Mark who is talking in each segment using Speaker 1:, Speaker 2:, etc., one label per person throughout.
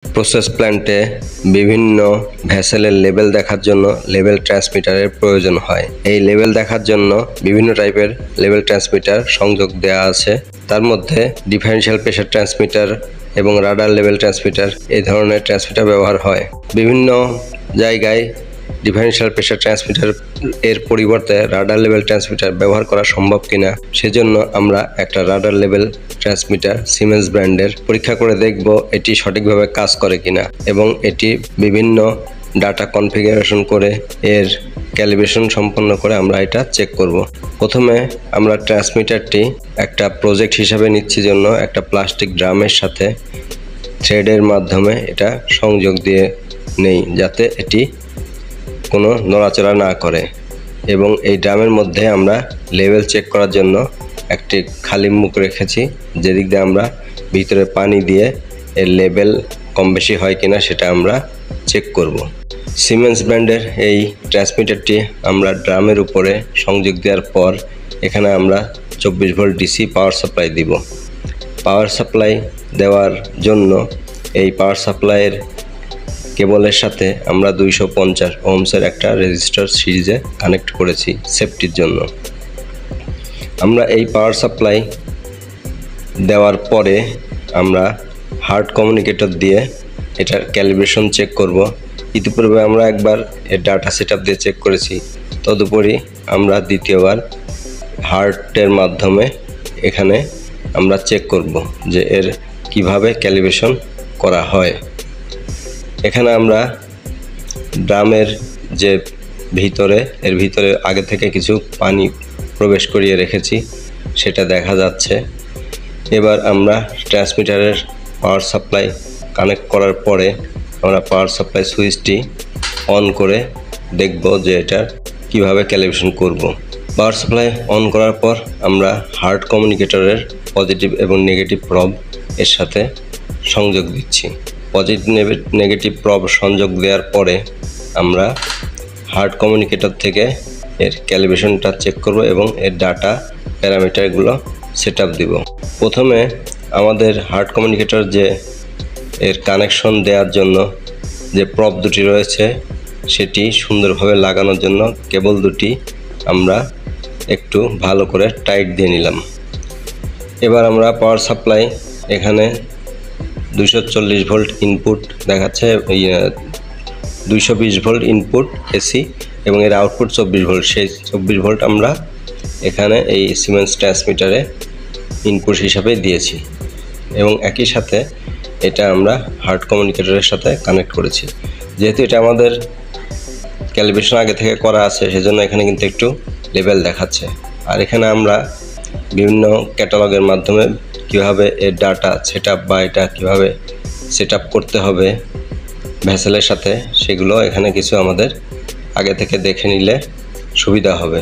Speaker 1: Process প্ল্যান্টে বিভিন্ন ভেসেলের level দেখার জন্য লেভেল ট্রান্সমিটারের প্রয়োজন হয়। এই লেভেল দেখার জন্য বিভিন্ন টাইপের লেভেল ট্রান্সমিটার সংযোগ দেওয়া আছে। তার মধ্যে ডিফারেনশিয়াল প্রেসার ট্রান্সমিটার এবং রাডার লেভেল ট্রান্সমিটার এই ধরনের ট্রান্সমিটার ব্যবহার হয়। বিভিন্ন জায়গায় ডিফারেনশিয়াল প্রেসার ট্রান্সমিটার এর পরিবর্তে রাডার লেভেল ট্রান্সমিটার ব্যবহার করা সম্ভব কিনা সেজন্য আমরা একটা রাডার লেভেল ট্রান্সমিটার সিমেন্স ব্র্যান্ডের পরীক্ষা করে দেখব এটি সঠিকভাবে কাজ করে কিনা এবং এটি বিভিন্ন ডাটা কনফিগারেশন করে এর ক্যালিব্রেশন সম্পন্ন করে আমরা এটা চেক করব। প্রথমে আমরা ট্রান্সমিটারটি একটা প্রজেক্ট হিসাবে নিচ্ছি জন্য একটা প্লাস্টিক ড্রামের সাথে থ্রেডের মাধ্যমে এটা সংযোগ দিয়ে নেই যাতে এটি কোনো নড়াচড়া না করে এবং এই ড্রামের মধ্যে আমরা লেভেল চেক করার জন্য একটি খালি মুখ রেখেছি যেদিক দিয়ে আমরা ভিতরে পানি দিয়ে এর লেভেল কম বেশি হয় কিনা সেটা আমরা চেক করব। সিমেন্স ব্র্যান্ডের এই ট্রান্সমিটারটি আমরা ড্রামের উপরে সংযোগ দেওয়ার পর এখানে আমরা 24 ভোল্ট ডিসি পাওয়ার সাপ্লাই দিব। পাওয়ার সাপ্লাই দেওয়ার জন্য এই পাওয়ার সাপ্লাইয়ের কেবলের সাথে আমরা 250 ওহমসের একটা রেজিস্টার সিরিজে কানেক্ট করেছি সেফটির জন্য। আমরা এই পাওয়ার সাপ্লাই দেওয়ার পরে আমরা হার্ড কমিউনিকেটর দিয়ে এটার ক্যালিব্রেশন চেক করব। ইতিপূর্বে আমরা একবার এর ডাটা সেটআপ দিয়ে চেক করেছি, তদুপরি আমরা দ্বিতীয়বার হার্টের মাধ্যমে এখানে আমরা চেক করব যে এর কিভাবে ক্যালিব্রেশন করা হয়। এখানে আমরা ড্রামের যে এর ভিতরে আগে থেকে কিছু পানি প্রবেশ করিয়ে রেখেছি সেটা দেখা যাচ্ছে। এবার আমরা ট্রান্সমিটারের পাওয়ার সাপ্লাই কানেক্ট করার পরে আমরা পাওয়ার সাপ্লাই সুইচটি অন করে দেখব যে এটার কিভাবে ক্যালিব্রেশন করব। পাওয়ার সাপ্লাই অন করার পর আমরা হার্ড কমিউনিকেটরের পজিটিভ এবং নেগেটিভ প্রব এর সাথে সংযোগ দিচ্ছি। পজিটিভ নেগেটিভ প্রব সংযোগ দেওয়ার পরে আমরা হার্ড কমিউনিকেটর থেকে এর ক্যালিব্রেশনটা চেক করব এবং এর ডাটা প্যারামিটারগুলো সেটআপ দিব। প্রথমে আমাদের হার্ড কমিউনিকেটর যে এর কানেকশন দেওয়ার জন্য যে প্রব দুটি রয়েছে সেটি সুন্দরভাবে লাগানোর জন্য কেবল দুটি আমরা একটু ভালো করে টাইট দিয়ে নিলাম। এবার আমরা পাওয়ার সাপ্লাই এখানে 240 ভোল্ট ইনপুট দেখাচ্ছে, 220 ভোল্ট ইনপুট এসি এবং এর আউটপুট 24 ভোল্ট। সেই 24 ভোল্ট আমরা এখানে এই সিমেন্স ট্রান্সমিটারে ইনপুট হিসাবে দিয়েছি এবং একই সাথে এটা আমরা হার্ড কমিউনিকেটরের সাথে কানেক্ট করেছি। যেহেতু এটা আমাদের ক্যালিব্রেশন আগে থেকে করা আছে সেজন্য এখানে কিন্তু একটু লেভেল দেখাচ্ছে। আর এখানে আমরা বিভিন্ন ক্যাটালগের মাধ্যমে কিভাবে এর ডাটা সেটআপ বা এটা কিভাবে সেটআপ করতে হবে ভেসেলের সাথে সেগুলো এখানে কিছু আমাদের আগে থেকে দেখে নিলে সুবিধা হবে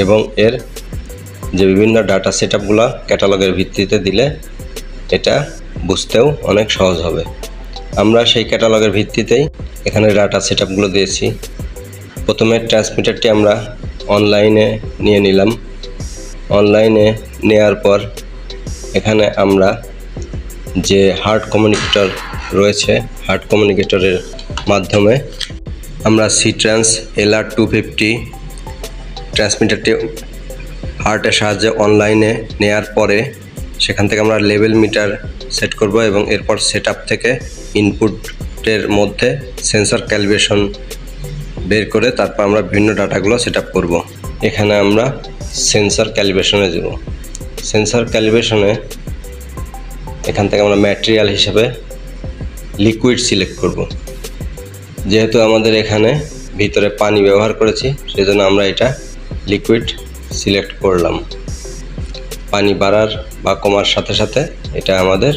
Speaker 1: এবং এর যে বিভিন্ন ডাটা সেটআপগুলো ক্যাটালগের ভিত্তিতে দিলে এটা বুঝতেও অনেক সহজ হবে। আমরা সেই ক্যাটালগের ভিত্তিতেই এখানে ডাটা সেটআপগুলো দিয়েছি। প্রথমে ট্রান্সমিটারটি আমরা অনলাইনে নিয়ে নিলাম। অনলাইনে নেয়ার পর এখানে আমরা যে হার্ড কমিউনিকেটর রয়েছে হার্ড কমিউনিকেটরের মাধ্যমে আমরা সিট্রান্স LR250 ট্রান্সমিটারটি হার্টের সাহায্যে অনলাইনে নেয়ার পরে সেখান থেকে আমরা লেভেল মিটার সেট করব এবং এরপর সেটআপ থেকে ইনপুটের মধ্যে সেন্সর ক্যালিব্রেশন বের করে তারপর আমরা বিভিন্ন ডাটাগুলো সেটআপ করব। এখানে আমরা সেন্সর ক্যালিব্রেশনে যাব। সেন্সর ক্যালিব্রেশনে এখান থেকে আমরা ম্যাটেরিয়াল হিসেবে লিকুইড সিলেক্ট করব। যেহেতু আমাদের এখানে ভিতরে পানি ব্যবহার করেছি সেজন্য আমরা এটা লিকুইড সিলেক্ট করলাম। পানি বাড়ার বা কমার সাথে সাথে এটা আমাদের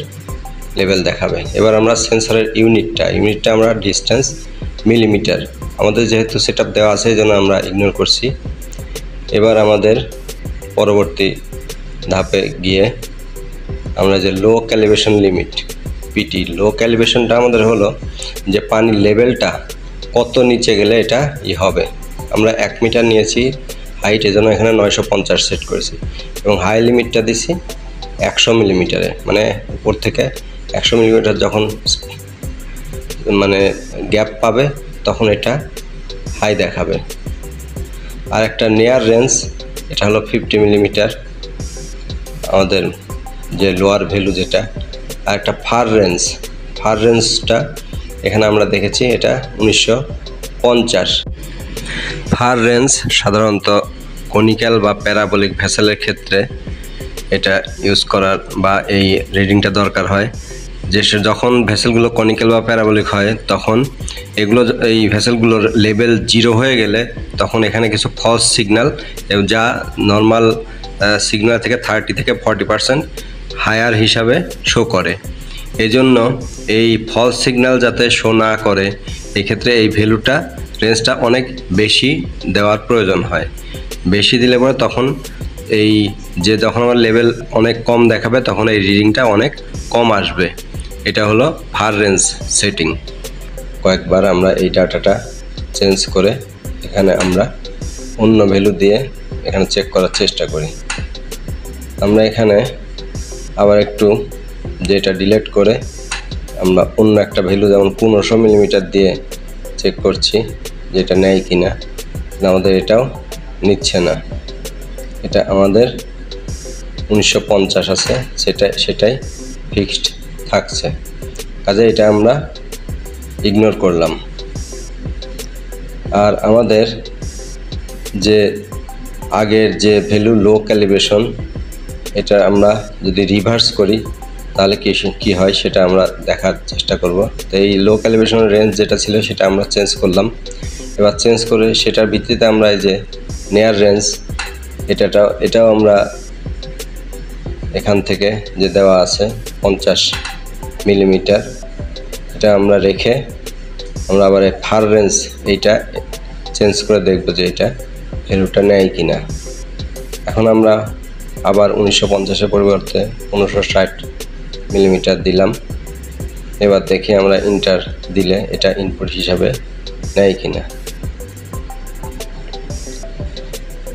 Speaker 1: লেভেল দেখাবে। এবার আমরা সেন্সরের ইউনিটটা আমরা ডিস্টেন্স মিলিমিটার, আমাদের যেহেতু সেটআপ দেওয়া আছে এই জন্য আমরা ইগনোর করছি। এবার আমাদের পরবর্তী ধাপে গিয়ে আমরা যে লো ক্যালিব্রেশন লিমিট পিটি, লো ক্যালিব্রেশনটা আমাদের হলো যে পানির লেভেলটা কত নিচে গেলে এটা হবে। আমরা 1 মিটার নিয়েছি হাইট, এজন্য এখানে 950 সেট করেছি এবং হাই লিমিটটা দিছি 100 মিলিমিটারে, মানে উপর থেকে 100 মিলিমিটার যখন মানে গ্যাপ পাবে তখন এটা হাই দেখাবে। আর একটা নিয়ার রেঞ্জ, এটা হলো 50 মিলিমিটার আমাদের যে লোয়ার ভ্যালু যেটা। আর একটা ফার রেঞ্জটা এখানে আমরা দেখেছি এটা 1950। ফার রেঞ্জ সাধারণত কনিক্যাল বা প্যারাবোলিক ভেসেলের ক্ষেত্রে এটা ইউজ করার বা এই রিডিংটা দরকার হয়। যে যখন ভেসেলগুলো কনিক্যাল বা প্যারাবোলিক হয় তখন এই ভেসেলগুলোর লেভেল 0 হয়ে গেলে তখন এখানে কিছু ফলস সিগন্যাল, যা নর্মাল সিগন্যাল থেকে 30 থেকে 40% হায়ার হিসাবে শো করে। এজন্য এই ফলস সিগন্যাল যাতে শো না করে এক্ষেত্রে এই ভ্যালুটা রেঞ্জটা অনেক বেশি দেওয়ার প্রয়োজন হয়। বেশি দিলে পরে তখন যখন আমার লেভেল অনেক কম দেখাবে তখন এই রিডিংটা অনেক কম আসবে। এটা হলো ফার রেঞ্জ সেটিং। কয়েকবার আমরা এই ডাটাটা চেঞ্জ করে এখানে আমরা অন্য ভ্যালু দিয়ে এখানে চেক করার চেষ্টা করি। আমরা এখানে আবার একটু যেটা ডিলিট করে আমরা অন্য একটা ভ্যালু যেমন 1500 মিলিমিটার দিয়ে চেক করছি যেটা নেয় কিনা। আমাদের এটাও নিচ্ছে না, এটা আমাদের 1950 আছে, সেটাই ফিক্সড থাকছে। কাজে এটা আমরা ইগনোর করলাম। আর আমাদের যে আগের যে ভ্যালু লো ক্যালিব্রেশন, এটা আমরা যদি রিভার্স করি তাহলে কি হয় সেটা আমরা দেখার চেষ্টা করব। তো এই লো ক্যালিব্রেশনের রেঞ্জ যেটা ছিল সেটা আমরা চেঞ্জ করলাম। এবার চেঞ্জ করে সেটার ভিত্তিতে আমরা এই যে নিয়ার রেঞ্জ এটাও আমরা এখান থেকে যে দেওয়া আছে 50 মিলিমিটার, এটা আমরা রেখে আমরা আবার এই ফার রেঞ্জ এইটা চেঞ্জ করে দেখব যে এটা ভ্যালুটা নেয় কিনা। এখন আমরা আবার 1950-এর পরিবর্তে 1560 মিলিমিটার দিলাম। এবার দেখি আমরা ইন্টার দিলে এটা ইনপুট হিসাবে নেয় কিনা।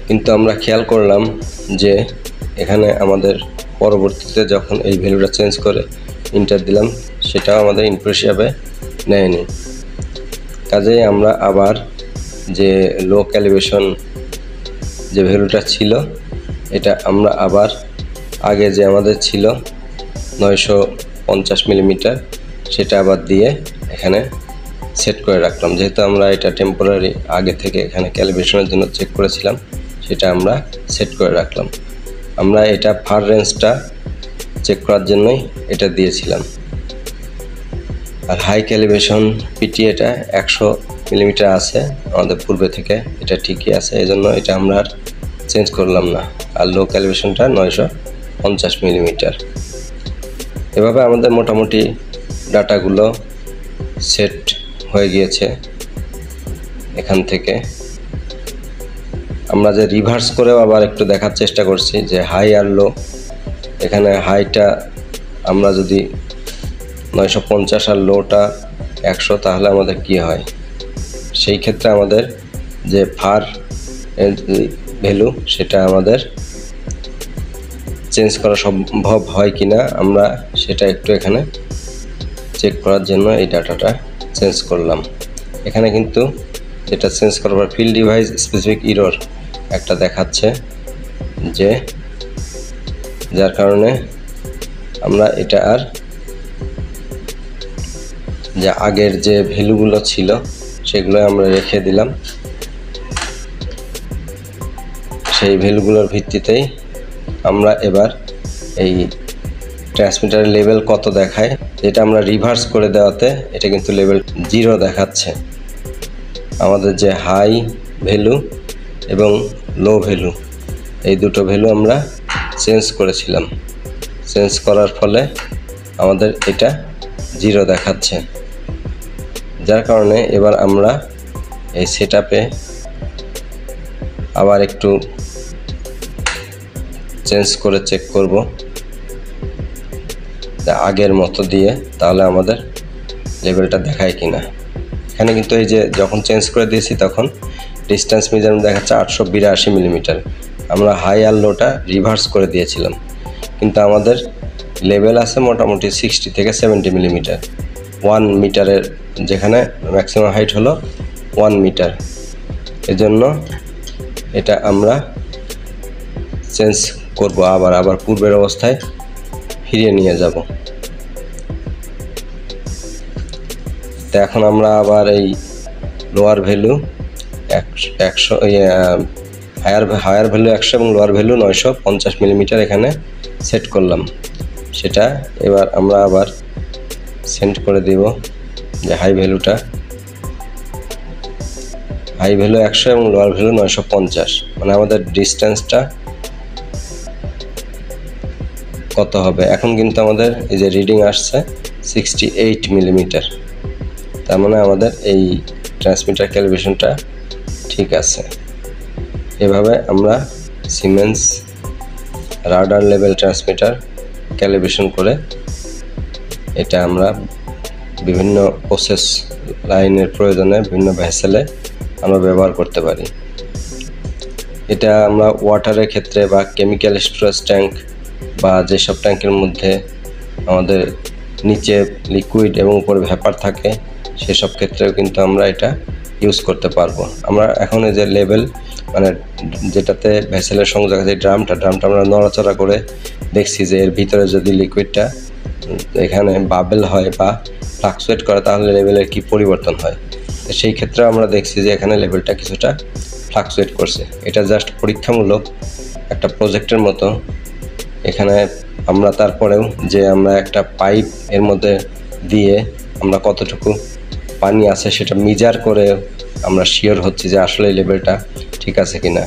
Speaker 1: কিন্তু আমরা খেয়াল করলাম যে এখানে আমাদের পরবর্তীতে যখন এই ভ্যালুটা চেঞ্জ করে ইন্টার দিলাম সেটাও আমাদের ইনপুট হিসাবে নেয়নি। কাজেই আমরা আবার যে লো ক্যালিব্রেশন যে ভ্যালুটা ছিল এটা আমরা আবার আগে যে আমাদের ছিল 950 মিলিমিটার সেটা আবার দিয়ে এখানে সেট করে রাখলাম। যেহেতু আমরা এটা টেম্পোরারি আগে থেকে এখানে ক্যালিব্রেশনের জন্য চেক করেছিলাম সেটা আমরা সেট করে রাখলাম। আমরা এটা ফার রেঞ্জটা চেক করার জন্যই এটা দিয়েছিলাম। আর হাই ক্যালিব্রেশন পিটি এটা 100 মিলিমিটার আছে আমাদের পূর্বে থেকে, এটা ঠিকই আছে, এজন্য এটা আমরা আর চেঞ্জ করলাম না। আর লো ক্যালিব্রেশনটা 950 মিলিমিটার। এভাবে আমাদের মোটামুটি ডাটাগুলো সেট হয়ে গিয়েছে। এখান থেকে আমরা যে রিভার্স করেও আবার একটু দেখার চেষ্টা করছি যে হাই আর লো। এখানে হাইটা আমরা যদি 950 আর লোটা 100 তাহলে আমাদের কি হয়, সেই ক্ষেত্রে আমাদের যে ফার ভ্যালু সেটা আমাদের চেঞ্জ করা সম্ভব হয় কিনা আমরা সেটা একটু এখানে চেক করার জন্য এই ডাটাটা চেঞ্জ করলাম। এখানে কিন্তু যেটা চেঞ্জ করার পর ফিল্ড ডিভাইস স্পেসিফিক এরর একটা দেখাচ্ছে, যার কারণে আমরা এটা আর যে আগের যে ভ্যালুগুলো ছিল সেগুলো আমরা রেখে দিলাম। সেই ভ্যালুগুলোর ভিত্তিতেই আমরা এবার এই ট্রান্সমিটারের লেভেল কত দেখায়, যেটা আমরা রিভার্স করে দেওয়াতে এটা কিন্তু লেভেল 0 দেখাচ্ছে। আমাদের যে হাই ভ্যালু এবং লো ভ্যালু এই দুটো ভ্যালু আমরা চেঞ্জ করেছিলাম। চেঞ্জ করার ফলে আমাদের এটা 0 দেখাচ্ছে, যার কারণে এবার আমরা এই সেটআপে আবার একটু চেঞ্জ করে চেক করব আগের মতো দিয়ে, তাহলে আমাদের লেভেলটা দেখায় কিনা। এখানে কিন্তু এই যে যখন চেঞ্জ করে দিয়েছি তখন ডিস্টেন্স মেজারমেন্ট দেখাচ্ছে 882 মিলিমিটার। আমরা হাই আর লোটা রিভার্স করে দিয়েছিলাম, কিন্তু আমাদের লেভেল আছে মোটামুটি 60 থেকে 70 মিলিমিটার। 1 মিটারের, যেখানে ম্যাক্সিমাম হাইট হলো 1 মিটার। এজন্য এটা আমরা চেঞ্জ করব, আবার পূর্বের অবস্থায় ফিরিয়ে নিয়ে যাব। তো এখন আমরা আবার এই লোয়ার ভ্যালু 100, হায়ার ভ্যালু 100 এবং লোয়ার ভ্যালু 950 মিলিমিটার এখানে সেট করলাম। সেটা এবার আমরা আবার সেন্ড করে দেব যে হাই ভ্যালু 100 এবং লোয়ার ভ্যালু 950, মানে আমাদের ডিস্টেন্সটা কত হবে। এখন কিন্তু আমাদের এই যে রিডিং আসছে 68 মিলিমিটার, তার মানে আমাদের এই ট্রান্সমিটার ক্যালিব্রেশনটা ঠিক আছে। এভাবে আমরা siemens radar level transmitter calibration করে এটা আমরা বিভিন্ন প্রসেস লাইনের প্রয়োজনে বিভিন্ন ভেসেলে আমরা ব্যবহার করতে পারি। এটা আমরা ওয়াটারের ক্ষেত্রে বা কেমিক্যাল স্টোরেজ ট্যাঙ্ক বা যেসব ট্যাঙ্কের মধ্যে আমাদের নিচে লিকুইড এবং উপরে ভ্যাপার থাকে সেসব ক্ষেত্রেও কিন্তু আমরা এটা ইউজ করতে পারবো। আমরা এখন এই যে লেভেল, মানে যেটাতে ভেসেলের সংযোগ আছে, ড্রামটা আমরা নড়াচড়া করে দেখছি যে এর ভিতরে যদি লিকুইডটা এখানে বাবেল হয় বা ফ্লাকচুয়েট করে তাহলে লেভেলের কি পরিবর্তন হয়। তো সেই ক্ষেত্রে আমরা দেখছি যে এখানে লেভেলটা কিছুটা ফ্লাকচুয়েট করছে। এটা জাস্ট পরীক্ষামূলক একটা প্রজেক্টের মতো। এখানে আমরা তারপরেও যে আমরা একটা পাইপ এর মধ্যে দিয়ে আমরা কতটুকু পানি আছে সেটা মেজার করে আমরা শিওর হচ্ছি যে আসলে লেভেলটা ঠিক আছে কিনা।